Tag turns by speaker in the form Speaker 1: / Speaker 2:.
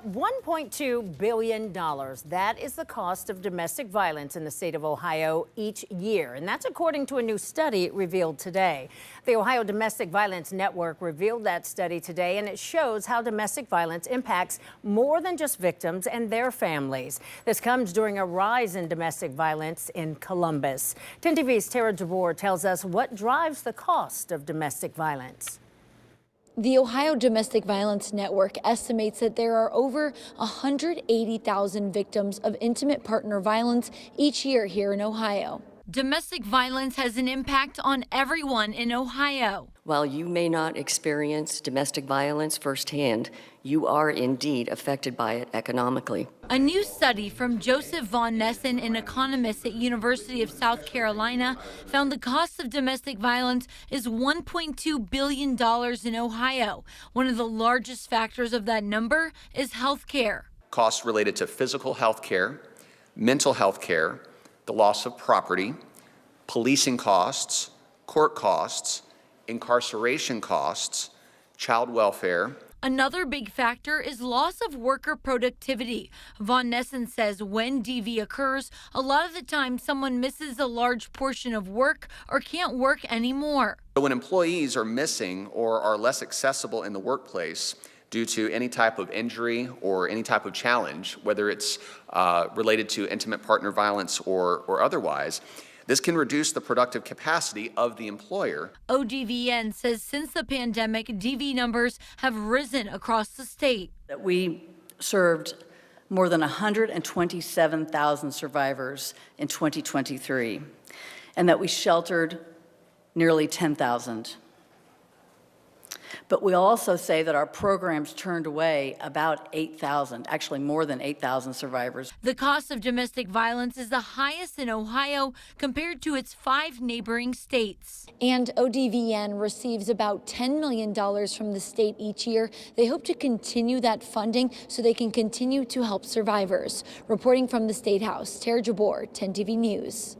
Speaker 1: $1.2 billion. That is the cost of domestic violence in the state of Ohio each year. And that's according to a new study revealed today. The Ohio Domestic Violence Network revealed that study today, and it shows how domestic violence impacts more than just victims and their families. This comes during a rise in domestic violence in Columbus. 10 TV's Tara DeBoer tells us what drives the cost of domestic violence.
Speaker 2: The Ohio Domestic Violence Network estimates that there are over 180,000 victims of intimate partner violence each year here in Ohio. Domestic violence has an impact on everyone in Ohio.
Speaker 3: While you may not experience domestic violence firsthand, you are indeed affected by it economically.
Speaker 2: A new study from Joseph Von Nessen, an economist at University of South Carolina, found the cost of domestic violence is $1.2 billion in Ohio. One of the largest factors of that number is health care.
Speaker 4: Costs related to physical health care, mental health care, the loss of property, policing costs, court costs, incarceration costs, child welfare.
Speaker 2: Another big factor is loss of worker productivity. Von Nessen says when DV occurs, a lot of the time someone misses a large portion of work or can't work anymore.
Speaker 4: When employees are missing or are less accessible in the workplace due to any type of injury or any type of challenge, whether it's related to intimate partner violence or otherwise, this can reduce the productive capacity of the employer.
Speaker 2: ODVN says since the pandemic, DV numbers have risen across the state.
Speaker 5: That we served more than 127,000 survivors in 2023, and that we sheltered nearly 10,000. But we also say that our programs turned away about 8,000, actually more than 8,000 survivors.
Speaker 2: The cost of domestic violence is the highest in Ohio compared to its 5 neighboring states. And ODVN receives about $10 million from the state each year. They hope to continue that funding so they can continue to help survivors. Reporting from the State House, Tara DeBoer, 10 TV News.